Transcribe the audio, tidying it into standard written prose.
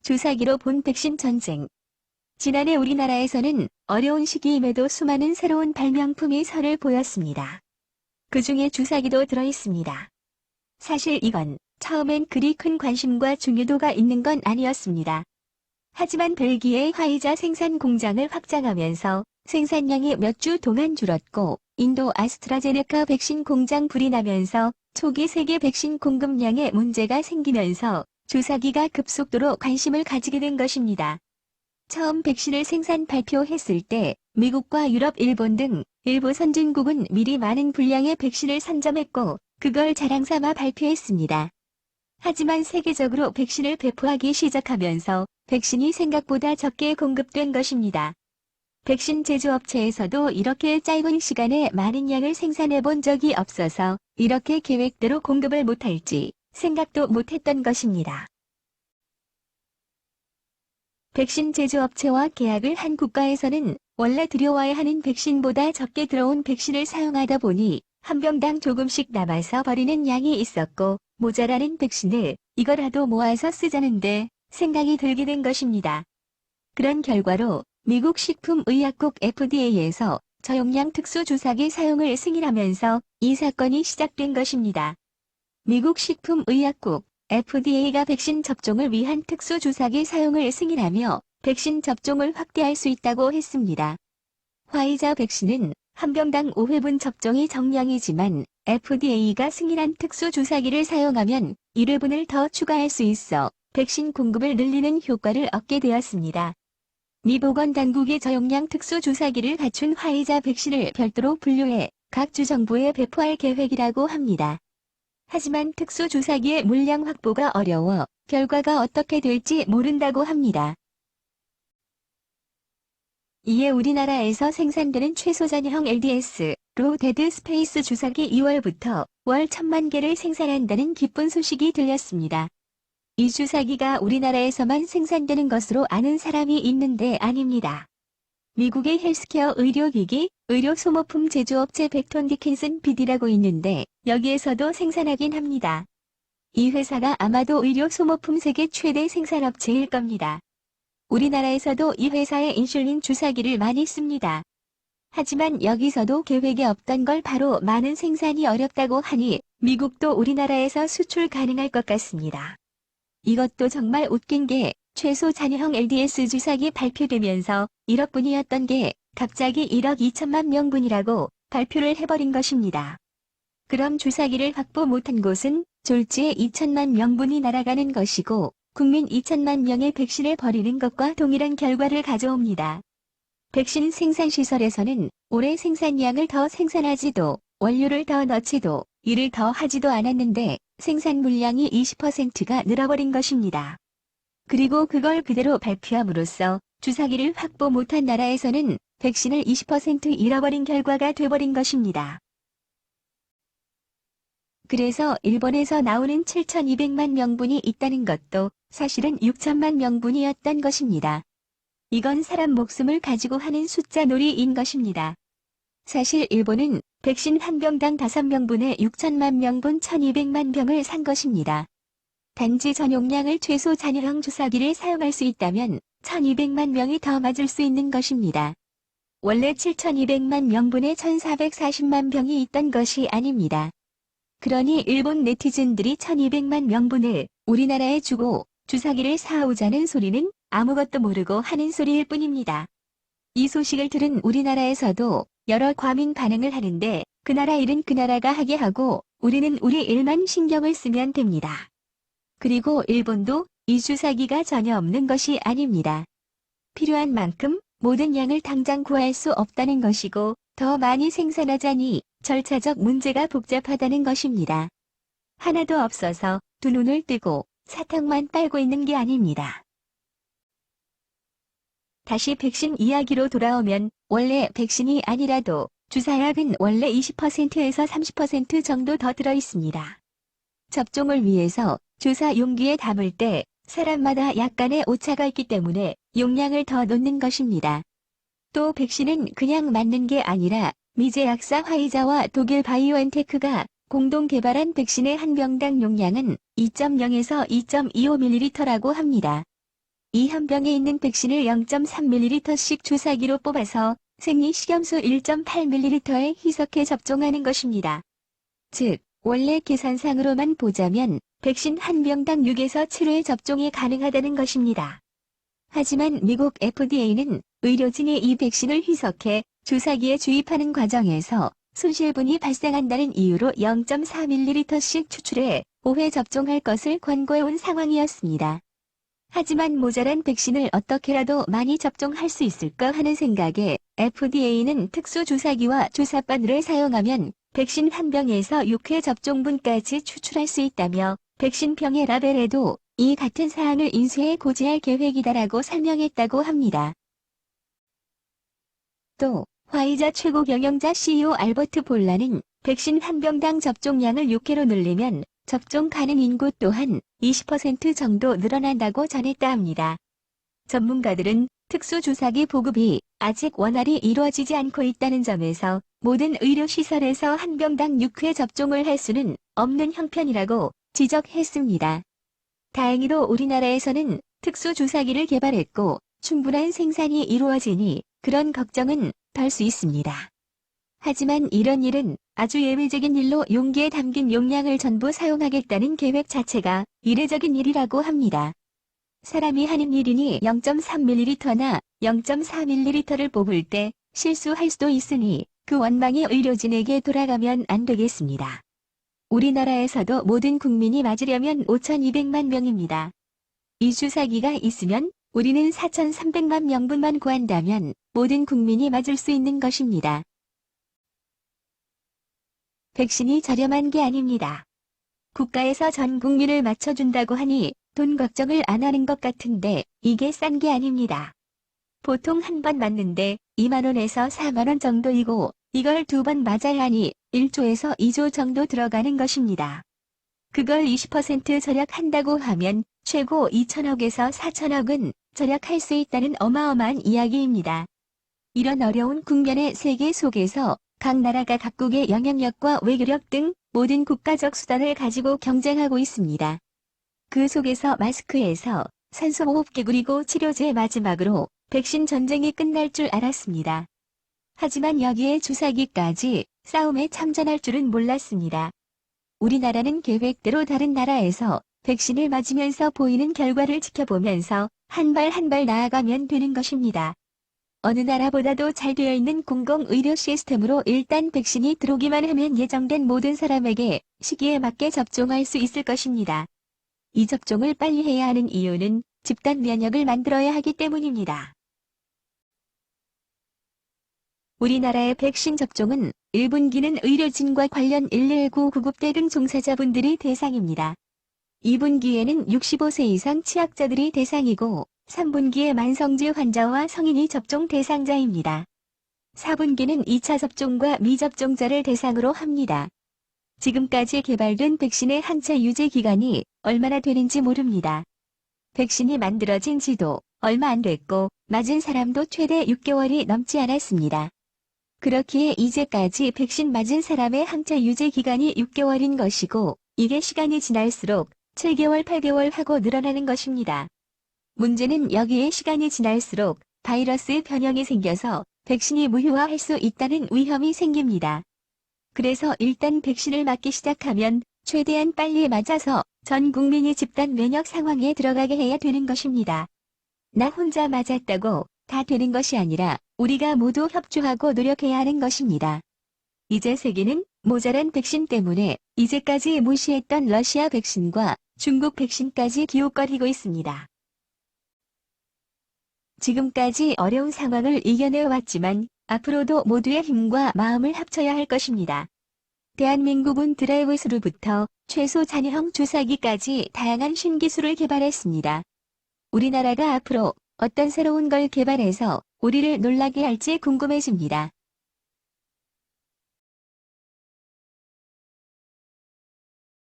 주사기로 본 백신 전쟁. 지난해 우리나라에서는 어려운 시기임에도 수많은 새로운 발명품이 선을 보였습니다. 그 중에 주사기도 들어있습니다. 사실 이건 처음엔 그리 큰 관심과 중요도가 있는 건 아니었습니다. 하지만 벨기에 화이자 생산 공장을 확장하면서 생산량이 몇 주 동안 줄었고 인도 아스트라제네카 백신 공장 불이 나면서 초기 세계 백신 공급량에 문제가 생기면서 주사기가 급속도로 관심을 가지게 된 것입니다. 처음 백신을 생산 발표했을 때 미국과 유럽, 일본 등 일부 선진국은 미리 많은 분량의 백신을 선점했고 그걸 자랑삼아 발표했습니다. 하지만 세계적으로 백신을 배포하기 시작하면서 백신이 생각보다 적게 공급된 것입니다. 백신 제조업체에서도 이렇게 짧은 시간에 많은 양을 생산해 본 적이 없어서 이렇게 계획대로 공급을 못할지 생각도 못했던 것입니다. 백신 제조업체와 계약을 한 국가에서는 원래 들여와야 하는 백신보다 적게 들어온 백신을 사용하다 보니 한 병당 조금씩 남아서 버리는 양이 있었고 모자라는 백신을 이거라도 모아서 쓰자는데 생각이 들게 된 것입니다. 그런 결과로 미국 식품의약국 FDA에서 저용량 특수주사기 사용을 승인하면서 이 사건이 시작된 것입니다. 미국 식품의약국 FDA가 백신 접종을 위한 특수주사기 사용을 승인하며 백신 접종을 확대할 수 있다고 했습니다. 화이자 백신은 한 병당 5회분 접종이 정량이지만 FDA가 승인한 특수주사기를 사용하면 1회분을 더 추가할 수 있어 백신 공급을 늘리는 효과를 얻게 되었습니다. 미 보건당국이 저용량 특수주사기를 갖춘 화이자 백신을 별도로 분류해 각 주 정부에 배포할 계획이라고 합니다. 하지만 특수주사기의 물량 확보가 어려워 결과가 어떻게 될지 모른다고 합니다. 이에 우리나라에서 생산되는 최소잔형 LDS, 로 데드 스페이스 주사기 2월부터 월 1000만 개를 생산한다는 기쁜 소식이 들렸습니다. 이 주사기가 우리나라에서만 생산되는 것으로 아는 사람이 있는데 아닙니다. 미국의 헬스케어 의료기기, 의료소모품 제조업체 벡톤 디킨슨 PD라고 있는데 여기에서도 생산하긴 합니다. 이 회사가 아마도 의료소모품 세계 최대 생산업체일 겁니다. 우리나라에서도 이 회사의 인슐린 주사기를 많이 씁니다. 하지만 여기서도 계획에 없던 걸 바로 많은 생산이 어렵다고 하니 미국도 우리나라에서 수출 가능할 것 같습니다. 이것도 정말 웃긴 게 최소 잔여형 LDS 주사기 발표되면서 1억 분이었던 게 갑자기 1억 2천만 명분이라고 발표를 해버린 것입니다. 그럼 주사기를 확보 못한 곳은 졸지에 2천만 명분이 날아가는 것이고 국민 2천만 명의 백신을 버리는 것과 동일한 결과를 가져옵니다. 백신 생산시설에서는 올해 생산량을 더 생산하지도 원료를 더 넣지도 일을 더 하지도 않았는데 생산 물량이 20%가 늘어버린 것입니다. 그리고 그걸 그대로 발표함으로써 주사기를 확보 못한 나라에서는 백신을 20% 잃어버린 결과가 돼버린 것입니다. 그래서 일본에서 나오는 7,200만 명분이 있다는 것도 사실은 6천만 명분이었던 것입니다. 이건 사람 목숨을 가지고 하는 숫자 놀이인 것입니다. 사실 일본은 백신 한 병당 5명분에 6천만 명분 1,200만 병을 산 것입니다. 단지 전용량을 최소 잔여형 주사기를 사용할 수 있다면 1,200만 명이 더 맞을 수 있는 것입니다. 원래 7,200만 명분에 1,440만 병이 있던 것이 아닙니다. 그러니 일본 네티즌들이 1,200만 명분을 우리나라에 주고 주사기를 사오자는 소리는 아무것도 모르고 하는 소리일 뿐입니다. 이 소식을 들은 우리나라에서도 여러 과민 반응을 하는데 그 나라 일은 그 나라가 하게 하고 우리는 우리 일만 신경을 쓰면 됩니다. 그리고 일본도 이 주사기가 전혀 없는 것이 아닙니다. 필요한 만큼 모든 양을 당장 구할 수 없다는 것이고 더 많이 생산하자니 절차적 문제가 복잡하다는 것입니다. 하나도 없어서 두 눈을 뜨고 사탕만 빨고 있는 게 아닙니다. 다시 백신 이야기로 돌아오면 원래 백신이 아니라도 주사약은 원래 20%에서 30% 정도 더 들어있습니다. 접종을 위해서 주사 용기에 담을 때 사람마다 약간의 오차가 있기 때문에 용량을 더 넣는 것입니다. 또 백신은 그냥 맞는 게 아니라 미제약사 화이자와 독일 바이오엔테크가 공동 개발한 백신의 한 병당 용량은 2.0에서 2.25ml라고 합니다. 이 한 병에 있는 백신을 0.3ml씩 주사기로 뽑아서 생리식염수 1.8ml에 희석해 접종하는 것입니다. 즉, 원래 계산상으로만 보자면 백신 한 병당 6에서 7회 접종이 가능하다는 것입니다. 하지만 미국 FDA는 의료진이 이 백신을 희석해 주사기에 주입하는 과정에서 손실분이 발생한다는 이유로 0.4ml씩 추출해 5회 접종할 것을 권고해온 상황이었습니다. 하지만 모자란 백신을 어떻게라도 많이 접종할 수 있을까 하는 생각에 FDA는 특수 주사기와 주사바늘을 사용하면 백신 한 병에서 6회 접종분까지 추출할 수 있다며 백신병의 라벨에도 이 같은 사항을 인쇄해 고지할 계획이다라고 설명했다고 합니다. 또 화이자 최고 경영자 CEO 알버트 볼라는 백신 한 병당 접종량을 6회로 늘리면 접종 가능 인구 또한 20% 정도 늘어난다고 전했다 합니다. 전문가들은 특수주사기 보급이 아직 원활히 이루어지지 않고 있다는 점에서 모든 의료시설에서 한 병당 6회 접종을 할 수는 없는 형편이라고 지적했습니다. 다행히도 우리나라에서는 특수주사기를 개발했고 충분한 생산이 이루어지니 그런 걱정은 덜 수 있습니다. 하지만 이런 일은 아주 예외적인 일로 용기에 담긴 용량을 전부 사용하겠다는 계획 자체가 이례적인 일이라고 합니다. 사람이 하는 일이니 0.3ml나 0.4ml를 뽑을 때 실수할 수도 있으니 그 원망이 의료진에게 돌아가면 안 되겠습니다. 우리나라에서도 모든 국민이 맞으려면 5,200만 명입니다. 이 주사기가 있으면 우리는 4,300만 명분만 구한다면 모든 국민이 맞을 수 있는 것입니다. 백신이 저렴한 게 아닙니다. 국가에서 전 국민을 맞춰준다고 하니 돈 걱정을 안 하는 것 같은데 이게 싼 게 아닙니다. 보통 한 번 맞는데 2만 원에서 4만 원 정도이고 이걸 2번 맞아야 하니 1조에서 2조 정도 들어가는 것입니다. 그걸 20% 절약한다고 하면 최고 2천억에서 4천억은 절약할 수 있다는 어마어마한 이야기입니다. 이런 어려운 국면의 세계 속에서 각 나라가 각국의 영향력과 외교력 등 모든 국가적 수단을 가지고 경쟁하고 있습니다. 그 속에서 마스크에서 산소호흡기 그리고 치료제 마지막으로 백신 전쟁이 끝날 줄 알았습니다. 하지만 여기에 주사기까지 싸움에 참전할 줄은 몰랐습니다. 우리나라는 계획대로 다른 나라에서 백신을 맞으면서 보이는 결과를 지켜보면서 한 발 한 발 나아가면 되는 것입니다. 어느 나라보다도 잘 되어 있는 공공의료 시스템으로 일단 백신이 들어오기만 하면 예정된 모든 사람에게 시기에 맞게 접종할 수 있을 것입니다. 이 접종을 빨리 해야 하는 이유는 집단 면역을 만들어야 하기 때문입니다. 우리나라의 백신 접종은 1분기는 의료진과 관련 119 구급대 등 종사자분들이 대상입니다. 2분기에는 65세 이상 취약자들이 대상이고 3분기에 만성질 환자와 성인이 접종 대상자입니다. 4분기는 2차 접종과 미접종자를 대상으로 합니다. 지금까지 개발된 백신의 항체 유지 기간이 얼마나 되는지 모릅니다. 백신이 만들어진 지도 얼마 안 됐고 맞은 사람도 최대 6개월이 넘지 않았습니다. 그렇기에 이제까지 백신 맞은 사람의 항체 유지 기간이 6개월인 것이고 이게 시간이 지날수록 7개월, 8개월 하고 늘어나는 것입니다. 문제는 여기에 시간이 지날수록 바이러스 변형이 생겨서 백신이 무효화할 수 있다는 위험이 생깁니다. 그래서 일단 백신을 맞기 시작하면 최대한 빨리 맞아서 전 국민이 집단 면역 상황에 들어가게 해야 되는 것입니다. 나 혼자 맞았다고 다 되는 것이 아니라 우리가 모두 협조하고 노력해야 하는 것입니다. 이제 세계는 모자란 백신 때문에 이제까지 무시했던 러시아 백신과 중국 백신까지 기웃거리고 있습니다. 지금까지 어려운 상황을 이겨내왔지만 앞으로도 모두의 힘과 마음을 합쳐야 할 것입니다. 대한민국은 드라이브스루부터 최소 잔여형 주사기까지 다양한 신기술을 개발했습니다. 우리나라가 앞으로 어떤 새로운 걸 개발해서 우리를 놀라게 할지 궁금해집니다.